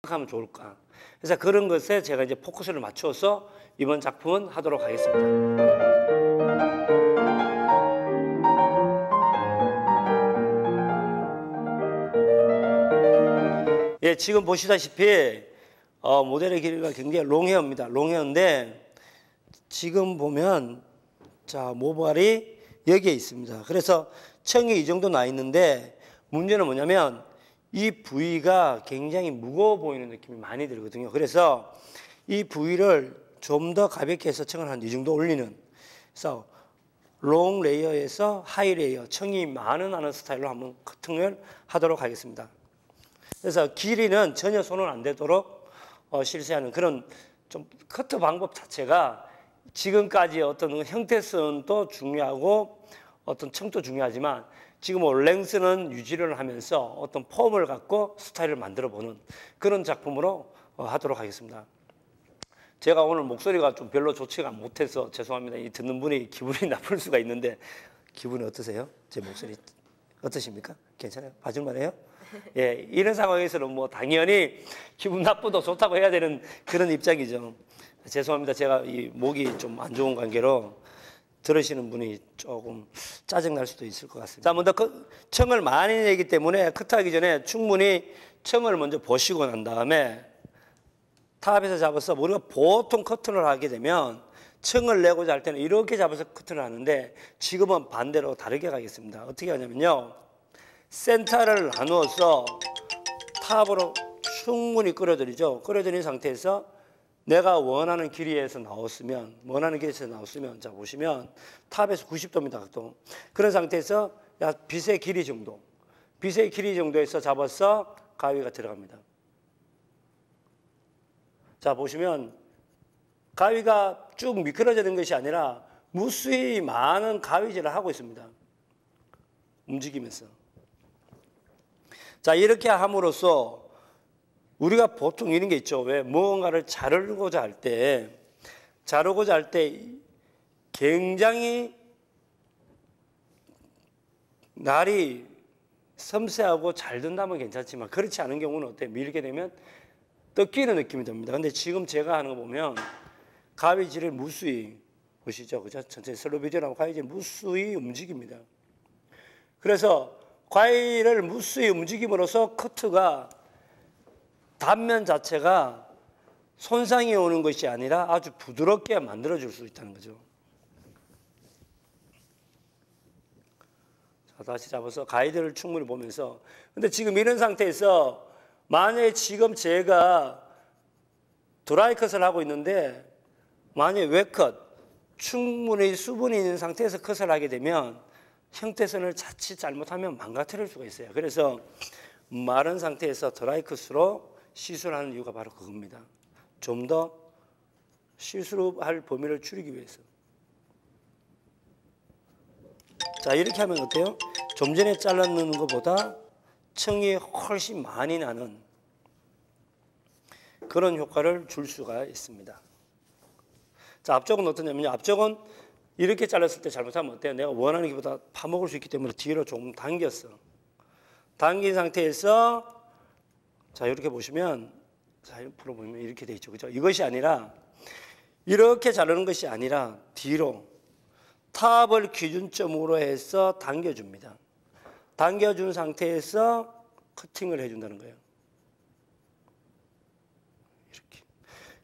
하면 좋을까? 그래서 그런 것에 제가 이제 포커스를 맞춰서 이번 작품은 하도록 하겠습니다. 예, 지금 보시다시피 모델의 길이가 굉장히 롱헤어입니다. 롱헤어인데 지금 보면 자 모발이 여기에 있습니다. 그래서 청이 이 정도 나 있는데 문제는 뭐냐면 이 부위가 굉장히 무거워 보이는 느낌이 많이 들거든요. 그래서 이 부위를 좀 더 가볍게 해서 청을 한 이 정도 올리는, 그래서 롱 레이어에서 하이 레이어, 청이 많은 하는 스타일로 한번 커팅을 하도록 하겠습니다. 그래서 길이는 전혀 손은 안 되도록 실시하는 그런 좀 커트 방법 자체가 지금까지 어떤 형태성도 중요하고 어떤 청도 중요하지만 지금 랭스는 유지를 하면서 어떤 폼을 갖고 스타일을 만들어 보는 그런 작품으로 하도록 하겠습니다. 제가 오늘 목소리가 좀 별로 좋지가 못해서 죄송합니다. 이 듣는 분이 기분이 나쁠 수가 있는데 기분이 어떠세요? 제 목소리 어떠십니까? 괜찮아요? 봐줄만해요? 예, 이런 상황에서는 뭐 당연히 기분 나쁘도 좋다고 해야 되는 그런 입장이죠. 죄송합니다. 제가 이 목이 좀 안 좋은 관계로 들으시는 분이 조금 짜증날 수도 있을 것 같습니다. 자, 먼저 청을 많이 내기 때문에 커트하기 전에 충분히 청을 먼저 보시고 난 다음에 탑에서 잡아서 우리가 보통 커트를 하게 되면 청을 내고자 할 때는 이렇게 잡아서 커트를 하는데 지금은 반대로 다르게 가겠습니다. 어떻게 하냐면요, 센터를 나누어서 탑으로 충분히 끌어들이죠. 끌어들인 상태에서 내가 원하는 길이에서 나왔으면 자 보시면 탑에서 90도입니다. 각도. 그런 상태에서 빗의 길이 정도에서 잡아서 가위가 들어갑니다. 자 보시면 가위가 쭉 미끄러지는 것이 아니라 무수히 많은 가위질을 하고 있습니다. 움직이면서. 자 이렇게 함으로써 우리가 보통 이런 게 있죠. 왜 무언가를 자르고자 할 때 굉장히 날이 섬세하고 잘 든다면 괜찮지만 그렇지 않은 경우는 어때요? 밀게 되면 뜯기는 느낌이 듭니다. 근데 지금 제가 하는 거 보면 가위질을 무수히 보시죠. 그죠? 전체 슬로우 비디오라고 가위질 무수히 움직입니다. 그래서 가위를 무수히 움직임으로써 커트가 단면 자체가 손상이 오는 것이 아니라 아주 부드럽게 만들어줄 수 있다는 거죠. 자, 다시 잡아서 가이드를 충분히 보면서. 근데 지금 이런 상태에서 만약에 지금 제가 드라이컷을 하고 있는데 만약에 웨컷, 충분히 수분이 있는 상태에서 컷을 하게 되면 형태선을 자칫 잘못하면 망가뜨릴 수가 있어요. 그래서 마른 상태에서 드라이 컷으로 시술하는 이유가 바로 그겁니다. 좀 더 시술할 범위를 줄이기 위해서. 자, 이렇게 하면 어때요? 좀 전에 잘라놓는 것보다 청이 훨씬 많이 나는 그런 효과를 줄 수가 있습니다. 자, 앞쪽은 어떠냐면요. 앞쪽은 이렇게 잘랐을 때 잘못하면 어때요? 내가 원하는 것보다 파먹을 수 있기 때문에 뒤로 조금 당겼어. 당긴 상태에서 자, 이렇게 보시면 자, 옆으로 보면 이렇게 돼 있죠. 그죠? 이것이 아니라 이렇게 자르는 것이 아니라 뒤로 탑을 기준점으로 해서 당겨줍니다. 당겨준 상태에서 커팅을 해준다는 거예요. 이렇게.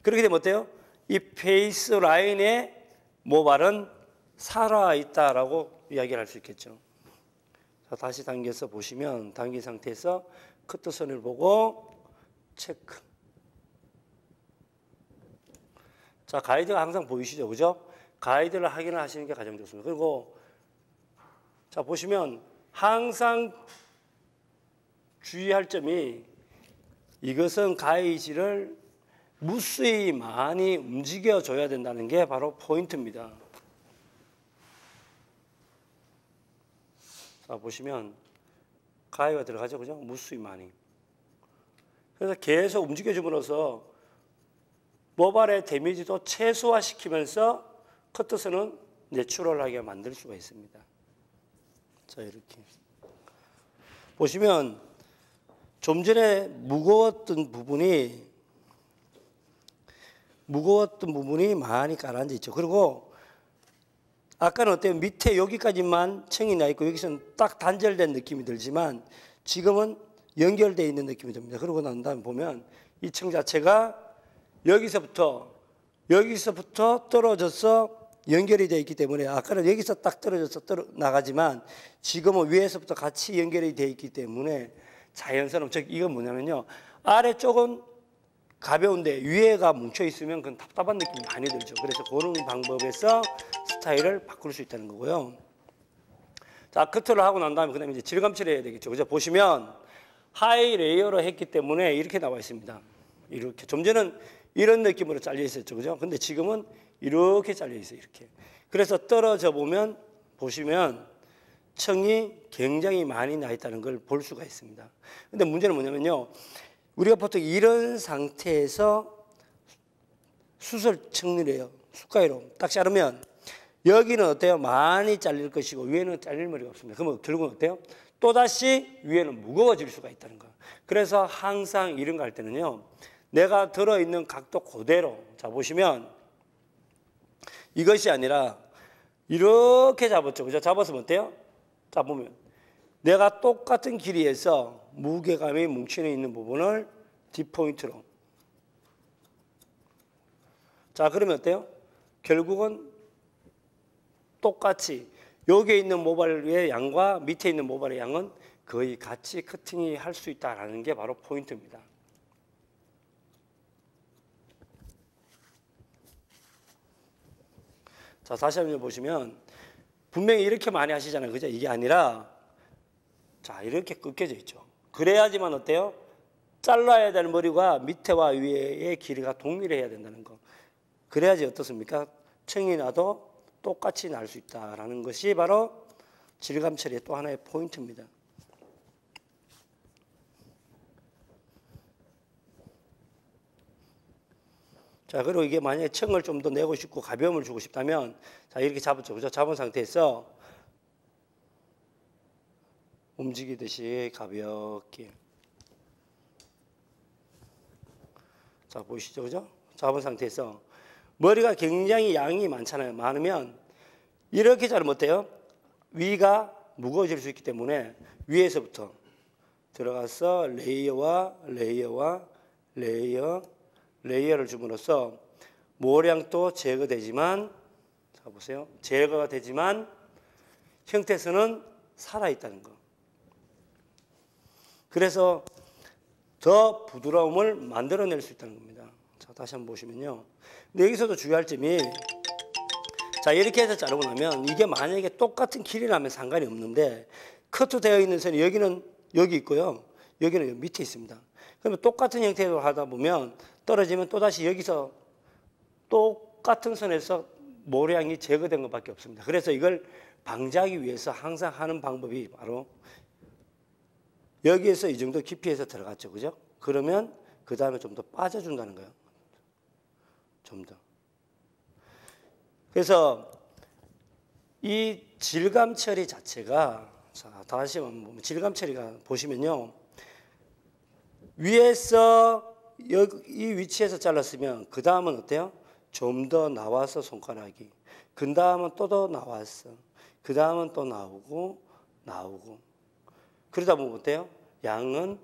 그렇게 되면 어때요? 이 페이스 라인에 모발은 살아있다라고 이야기를 할 수 있겠죠. 자, 다시 당겨서 보시면 당긴 상태에서 커트선을 보고 체크. 자, 가이드가 항상 보이시죠? 그죠? 가이드를 확인을 하시는 게 가장 좋습니다. 그리고 자, 보시면 항상 주의할 점이 이것은 가이드를 무수히 많이 움직여줘야 된다는 게 바로 포인트입니다. 자, 보시면 가위가 들어가죠. 그죠? 무수히 많이. 그래서 계속 움직여줌으로써 모발의 데미지도 최소화시키면서 커트선은 내추럴하게 만들 수가 있습니다. 자, 이렇게. 보시면 좀 전에 무거웠던 부분이 많이 가라앉아 있죠. 그리고 아까는 어때요? 밑에 여기까지만 청이 나 있고 여기서는 딱 단절된 느낌이 들지만 지금은 연결되어 있는 느낌이 듭니다. 그러고 난 다음에 보면 이 청 자체가 여기서부터 떨어져서 연결이 되어 있기 때문에 아까는 여기서 딱 떨어져서 나가지만 지금은 위에서부터 같이 연결이 되어 있기 때문에 자연스러운, 즉 이건 뭐냐면요. 아래쪽은 가벼운데 위에가 뭉쳐 있으면 그건 답답한 느낌이 많이 들죠. 그래서 그런 방법에서 스타일을 바꿀 수 있다는 거고요. 자, 커트를 하고 난 다음에 그다음에 이제 질감 처리해야 되겠죠. 그죠? 보시면 하이 레이어로 했기 때문에 이렇게 나와 있습니다. 이렇게. 좀 전에는 이런 느낌으로 잘려 있었죠. 그죠? 근데 지금은 이렇게 잘려 있어요. 이렇게. 그래서 떨어져 보면 보시면 청이 굉장히 많이 나 있다는 걸 볼 수가 있습니다. 근데 문제는 뭐냐면요. 우리가 보통 이런 상태에서 수술 정리를 해요. 숟가위로 딱 자르면 여기는 어때요? 많이 잘릴 것이고 위에는 잘릴 머리가 없습니다. 그러면 결국은 어때요? 또다시 위에는 무거워질 수가 있다는 거예요. 그래서 항상 이런 거 할 때는요. 내가 들어있는 각도 그대로 자 보시면 이것이 아니라 이렇게 잡았죠. 그죠? 잡았으면 어때요? 자 보면 내가 똑같은 길이에서 무게감이 뭉치는 있는 부분을 뒷포인트로 자 그러면 어때요? 결국은 똑같이 여기에 있는 모발의 양과 밑에 있는 모발의 양은 거의 같이 커팅이 할 수 있다는 게 바로 포인트입니다. 자, 다시 한번 보시면 분명히 이렇게 많이 하시잖아요. 그죠? 이게 아니라 자, 이렇게 꺾여져 있죠. 그래야지만 어때요? 잘라야 될 머리가 밑에와 위에의 길이가 동일해야 된다는 거. 그래야지 어떻습니까? 청이 나도 똑같이 날 수 있다는 것이 바로 질감 처리의 또 하나의 포인트입니다. 자, 그리고 이게 만약에 청을 좀 더 내고 싶고 가벼움을 주고 싶다면 자, 이렇게 잡았죠. 그죠? 잡은 상태에서 움직이듯이 가볍게 자, 보이시죠? 그죠? 잡은 상태에서 머리가 굉장히 양이 많잖아요. 많으면 이렇게 자르면 어때요? 위가 무거워질 수 있기 때문에 위에서부터 들어가서 레이어를 줌으로써 모량도 제거되지만 자 보세요. 제거가 되지만 형태선은 살아있다는 거. 그래서 더 부드러움을 만들어낼 수 있다는 겁니다. 자, 다시 한번 보시면요. 근데 여기서도 주의할 점이 자, 이렇게 해서 자르고 나면 이게 만약에 똑같은 길이라면 상관이 없는데 커트되어 있는 선이 여기는 여기 있고요. 여기는 여기 밑에 있습니다. 그러면 똑같은 형태로 하다 보면 떨어지면 또다시 여기서 똑같은 선에서 모량이 제거된 것밖에 없습니다. 그래서 이걸 방지하기 위해서 항상 하는 방법이 바로 여기에서 이 정도 깊이에서 들어갔죠. 그죠? 그러면 그 다음에 좀 더 빠져준다는 거예요. 좀 더. 그래서 이 질감 처리 자체가, 자, 다시 한번 질감 처리가 보시면요. 위에서 여기 이 위치에서 잘랐으면 그 다음은 어때요? 좀 더 나와서 손가락이. 그 다음은 또 더 나왔어. 그 다음은 또 나오고 나오고. 그러다 보면 어때요? 양은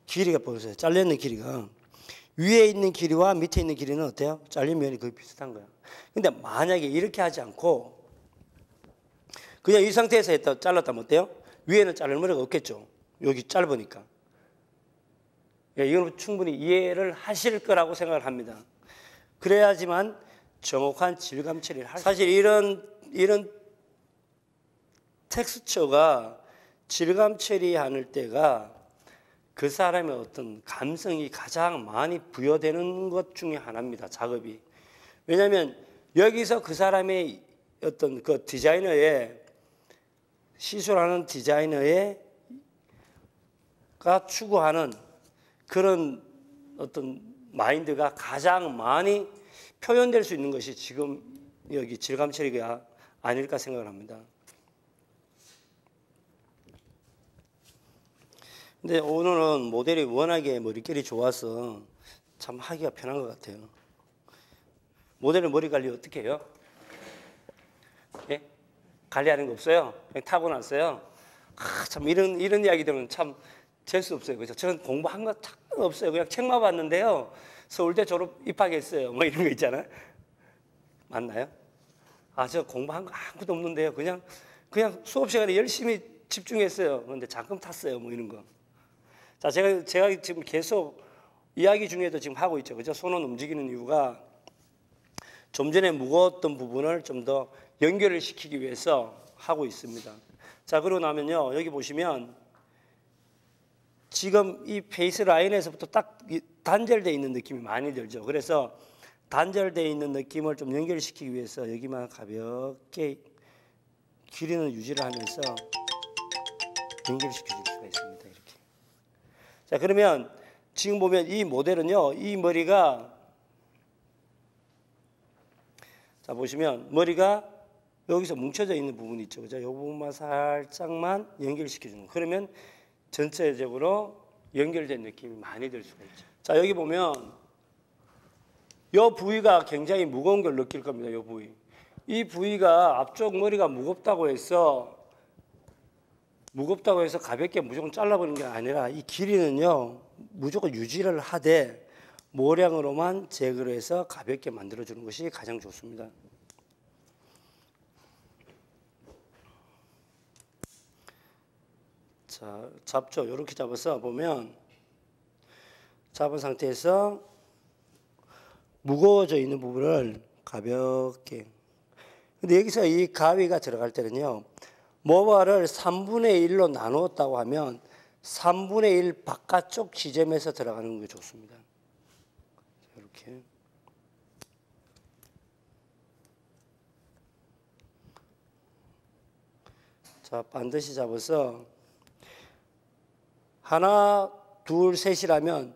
길이가 보세요. 잘려있는 길이가 위에 있는 길이와 밑에 있는 길이는 어때요? 잘린 면이 거의 비슷한 거예요. 근데 만약에 이렇게 하지 않고 그냥 이 상태에서 했다 잘랐다면 어때요? 위에는 자를 머리가 없겠죠. 여기 짧으니까. 이건 충분히 이해를 하실 거라고 생각을 합니다. 그래야지만 정확한 질감 처리를 할 수 있어요. 사실 이런 텍스처가 질감 처리하는 때가 그 사람의 어떤 감성이 가장 많이 부여되는 것 중에 하나입니다. 작업이. 왜냐하면 여기서 그 사람의 어떤 그 디자이너의 시술하는 디자이너가 추구하는 그런 어떤 마인드가 가장 많이 표현될 수 있는 것이 지금 여기 질감 처리가 아닐까 생각을 합니다. 근데 오늘은 모델이 워낙에 머릿결이 좋아서 참 하기가 편한 것 같아요. 모델은 머리 관리 어떻게 해요? 예? 관리하는 거 없어요? 그냥 타고났어요? 참 이런 이야기들은 참 재수 없어요. 그죠? 저는 공부한 거 참 없어요. 그냥 책만 봤는데요. 서울대 졸업 입학했어요. 뭐 이런 거 있잖아요. 맞나요? 저 공부한 거 아무것도 없는데요. 그냥 수업 시간에 열심히 집중했어요. 그런데 잠금 탔어요. 뭐 이런 거. 자, 제가 지금 계속 이야기 중에도 지금 하고 있죠. 그죠? 손은 움직이는 이유가 좀 전에 무거웠던 부분을 좀 더 연결을 시키기 위해서 하고 있습니다. 자, 그러고 나면요. 여기 보시면 지금 이 페이스 라인에서부터 딱 단절되어 있는 느낌이 많이 들죠. 그래서 단절되어 있는 느낌을 좀 연결시키기 위해서 여기만 가볍게 길이는 유지를 하면서 연결시켜 줄 수가 있습니다. 이렇게. 자, 그러면 지금 보면 이 모델은요. 이 머리가 자, 보시면 머리가 여기서 뭉쳐져 있는 부분이 있죠. 그죠? 이 부분만 살짝만 연결시켜 주는 거. 그러면 전체적으로 연결된 느낌이 많이 들 수가 있죠. 자, 여기 보면 이 부위가 굉장히 무거운 걸 느낄 겁니다. 이 부위. 이 부위가 앞쪽 머리가 무겁다고 해서 가볍게 무조건 잘라버리는 게 아니라 이 길이는요. 무조건 유지를 하되 모량으로만 제거를 해서 가볍게 만들어주는 것이 가장 좋습니다. 자, 잡죠. 이렇게 잡아서 보면 잡은 상태에서 무거워져 있는 부분을 가볍게. 근데 여기서 이 가위가 들어갈 때는요. 모발을 3분의 1로 나누었다고 하면 3분의 1 바깥쪽 지점에서 들어가는 게 좋습니다. 이렇게. 자, 반드시 잡아서 하나, 둘, 셋이라면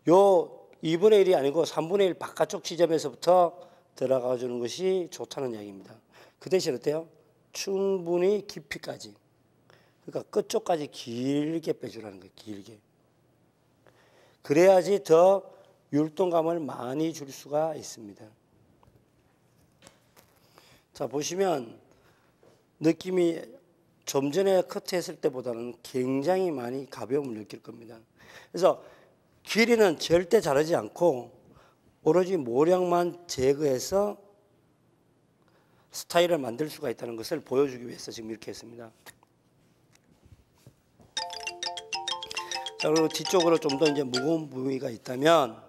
요 2분의 1이 아니고 3분의 1 바깥쪽 지점에서부터 들어가 주는 것이 좋다는 이야기입니다. 그 대신 어때요? 충분히 깊이까지. 그러니까 끝쪽까지 길게 빼주라는 거예요. 길게. 그래야지 더 율동감을 많이 줄 수가 있습니다. 자, 보시면 느낌이 좀 전에 커트했을 때보다는 굉장히 많이 가벼움을 느낄 겁니다. 그래서 길이는 절대 자르지 않고 오로지 모량만 제거해서 스타일을 만들 수가 있다는 것을 보여주기 위해서 지금 이렇게 했습니다. 자, 그리고 뒤쪽으로 좀 더 이제 무거운 부위가 있다면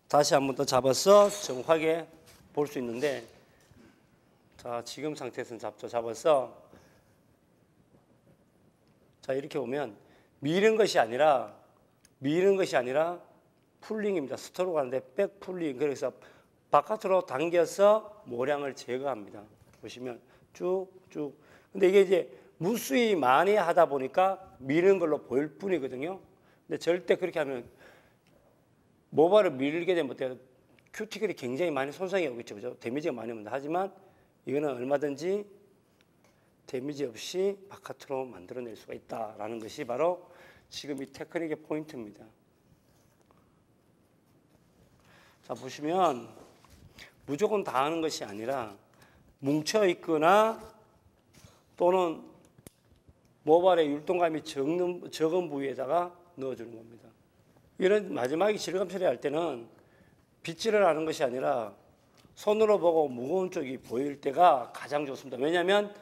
다시 한 번 더 잡아서 정확하게 볼 수 있는데, 자, 지금 상태에서는 잡죠. 잡아서 자, 이렇게 보면 미는 것이 아니라 풀링입니다. 스트로크 하는데 백 풀링. 그래서 바깥으로 당겨서 모량을 제거합니다. 보시면 쭉쭉. 근데 이게 이제 무수히 많이 하다 보니까 미는 걸로 보일 뿐이거든요. 근데 절대 그렇게 하면 모발을 밀게 되면 어때요? 큐티클이 굉장히 많이 손상이 오겠죠. 그죠? 데미지가 많이 옵니다. 하지만 이거는 얼마든지 데미지 없이 바깥으로 만들어낼 수가 있다라는 것이 바로 지금 이 테크닉의 포인트입니다. 자, 보시면 무조건 다 하는 것이 아니라 뭉쳐 있거나 또는 모발의 율동감이 적은 부위에다가 넣어주는 겁니다. 이런 마지막에 질감 처리할 때는 빗질을 하는 것이 아니라 손으로 보고 무거운 쪽이 보일 때가 가장 좋습니다. 왜냐하면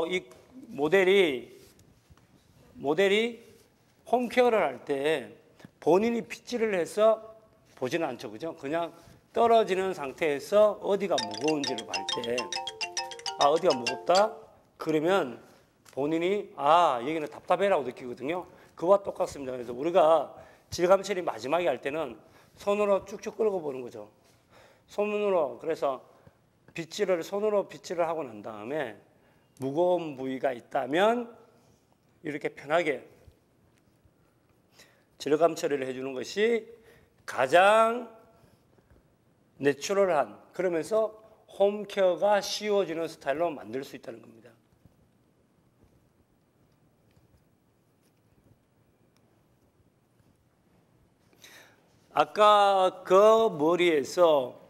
이 모델이 홈케어를 할 때 본인이 빗질을 해서 보지는 않죠. 그죠? 그냥 떨어지는 상태에서 어디가 무거운지를 볼 때, 어디가 무겁다? 그러면 본인이, 여기는 답답해라고 느끼거든요. 그와 똑같습니다. 그래서 우리가 질감 처리 마지막에 할 때는 손으로 쭉쭉 끌고 보는 거죠. 손으로, 그래서 손으로 빗질을 하고 난 다음에 무거운 부위가 있다면 이렇게 편하게 질감 처리를 해주는 것이 가장 내추럴한, 그러면서 홈케어가 쉬워지는 스타일로 만들 수 있다는 겁니다. 아까 그 머리에서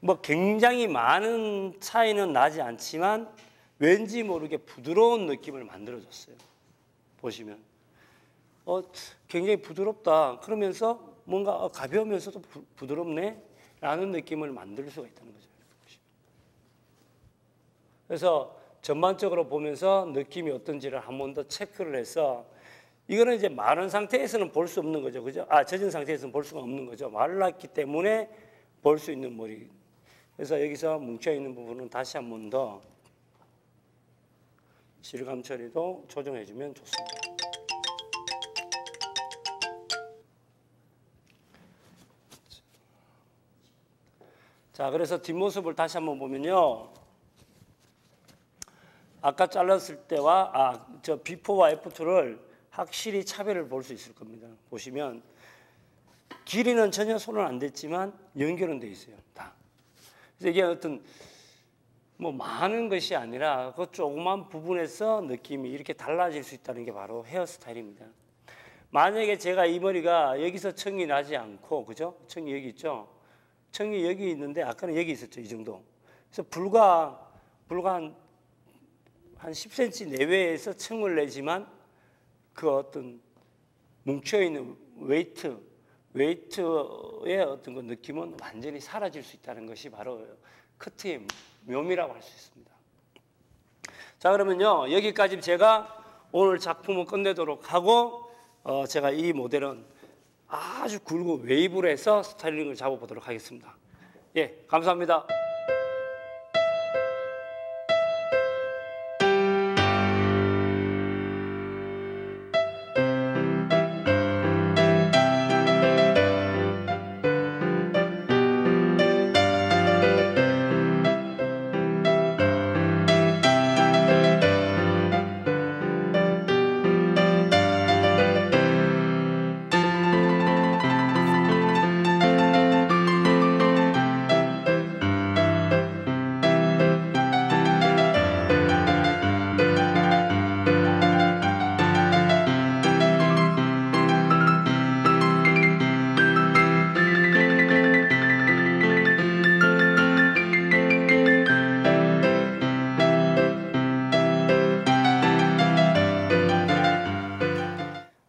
뭐 굉장히 많은 차이는 나지 않지만 왠지 모르게 부드러운 느낌을 만들어줬어요. 보시면 굉장히 부드럽다. 그러면서 뭔가 가벼우면서도 부드럽네 라는 느낌을 만들 수가 있다는 거죠. 그래서 전반적으로 보면서 느낌이 어떤지를 한 번 더 체크를 해서, 이거는 이제 마른 상태에서는 볼 수 없는 거죠. 그죠? 젖은 상태에서는 볼 수가 없는 거죠. 말랐기 때문에 볼 수 있는 머리. 그래서 여기서 뭉쳐있는 부분은 다시 한 번 더 질감 처리도 조정해주면 좋습니다. 자, 그래서 뒷모습을 다시 한번 보면요. 아까 잘랐을 때와 저 비포와 애프터를 확실히 차별을 볼 수 있을 겁니다. 보시면 길이는 전혀 손은 안 댔지만 연결은 돼 있어요. 다. 그래서 이게 어떤 뭐 많은 것이 아니라 그 조그만 부분에서 느낌이 이렇게 달라질 수 있다는 게 바로 헤어스타일입니다. 만약에 제가 이 머리가 여기서 청이 나지 않고, 그죠? 청이 여기 있죠? 청이 여기 있는데 아까는 여기 있었죠. 이 정도. 그래서 불과 한 10cm 내외에서 청을 내지만 그 어떤 뭉쳐있는 웨이트의 어떤 그 느낌은 완전히 사라질 수 있다는 것이 바로 커트의 묘미라고 할 수 있습니다. 자, 그러면요. 여기까지 제가 오늘 작품을 끝내도록 하고, 제가 이 모델은 아주 굵은 웨이브로 해서 스타일링을 잡아보도록 하겠습니다. 예, 감사합니다.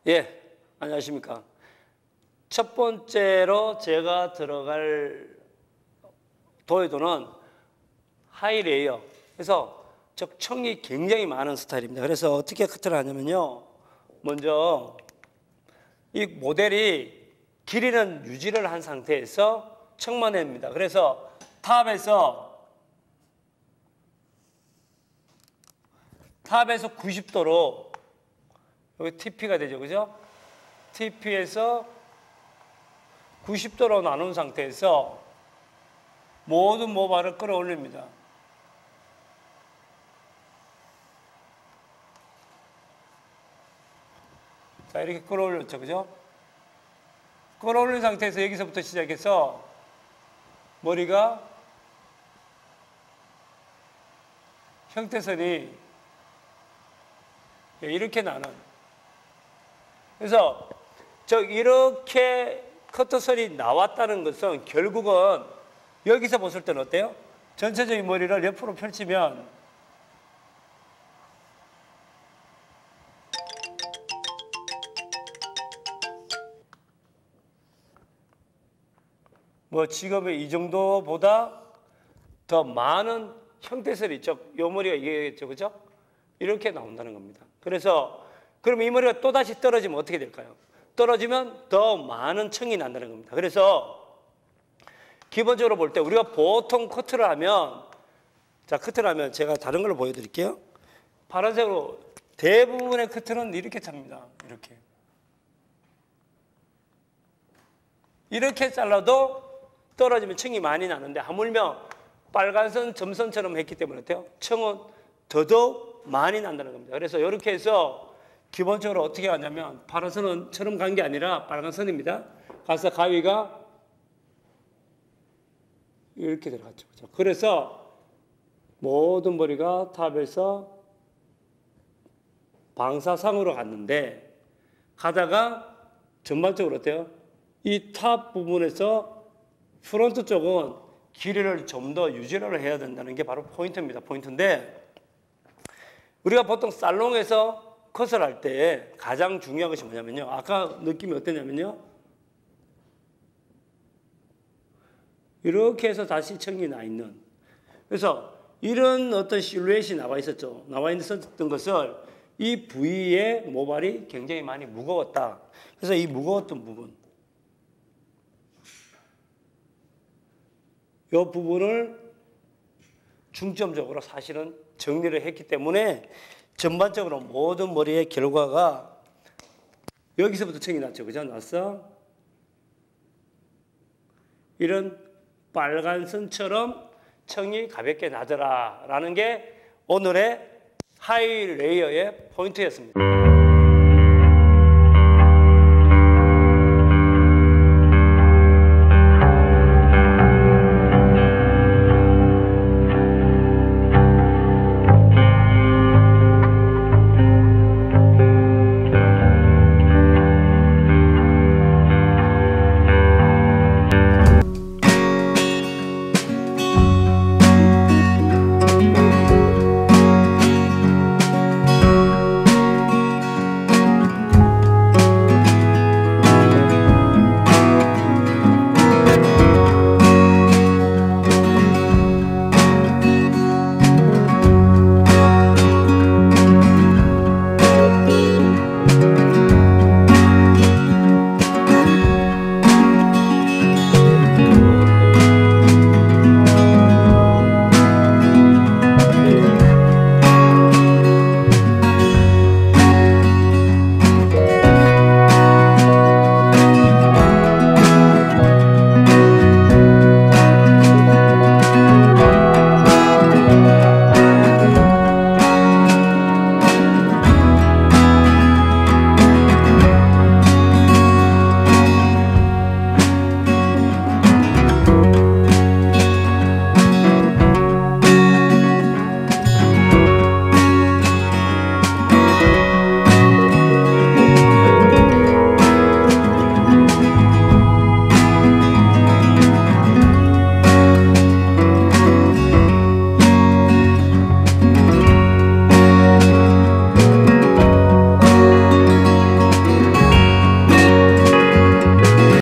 예, 안녕하십니까. 첫 번째로 제가 들어갈 도해도는 하이레이어. 그래서 청이 굉장히 많은 스타일입니다. 그래서 어떻게 커트를 하냐면요. 먼저 이 모델이 길이는 유지를 한 상태에서 청만 냅니다. 그래서 탑에서 탑에서 90도로 여기 TP가 되죠. 그죠? TP에서 90도로 나눈 상태에서 모든 모발을 끌어올립니다. 자, 이렇게 끌어올렸죠. 그죠? 끌어올린 상태에서 여기서부터 시작해서 머리가 형태선이 이렇게 나는. 그래서 이렇게 커터선이 나왔다는 것은 결국은 여기서 봤을 때는 어때요? 전체적인 머리를 옆으로 펼치면 뭐 지금의 이 정도보다 더 많은 형태선이 있죠. 이 머리가 이게죠. 그죠? 이렇게 나온다는 겁니다. 그래서 그럼 이 머리가 또다시 떨어지면 어떻게 될까요? 떨어지면 더 많은 층이 난다는 겁니다. 그래서 기본적으로 볼 때 우리가 보통 커트를 하면, 자, 커트를 하면 제가 다른 걸로 보여드릴게요. 파란색으로 대부분의 커트는 이렇게 찹니다. 이렇게 잘라도 떨어지면 층이 많이 나는데 하물며 빨간선 점선처럼 했기 때문에 어때요? 층은 더더욱 많이 난다는 겁니다. 그래서 이렇게 해서 기본적으로 어떻게 하냐면 파란 선은처럼 간 게 아니라 빨간 선입니다. 가서 가위가 이렇게 들어갔죠. 그래서 모든 머리가 탑에서 방사상으로 갔는데 가다가 전반적으로 어때요? 이 탑 부분에서 프론트 쪽은 길이를 좀 더 유지를 해야 된다는 게 바로 포인트입니다. 포인트인데 우리가 보통 살롱에서 컷을 할 때 가장 중요한 것이 뭐냐면요. 아까 느낌이 어땠냐면요. 이렇게 해서 다시 층이 나 있는. 그래서 이런 어떤 실루엣이 나와 있었죠. 나와 있었던 것을 이 부위의 모발이 굉장히 많이 무거웠다. 그래서 이 무거웠던 부분, 이 부분을 중점적으로 사실은 정리를 했기 때문에 전반적으로 모든 머리의 결과가 여기서부터 층이 났죠. 그죠? 났어. 이런 빨간 선처럼 층이 가볍게 나더라 라는 게 오늘의 하이 레이어의 포인트였습니다.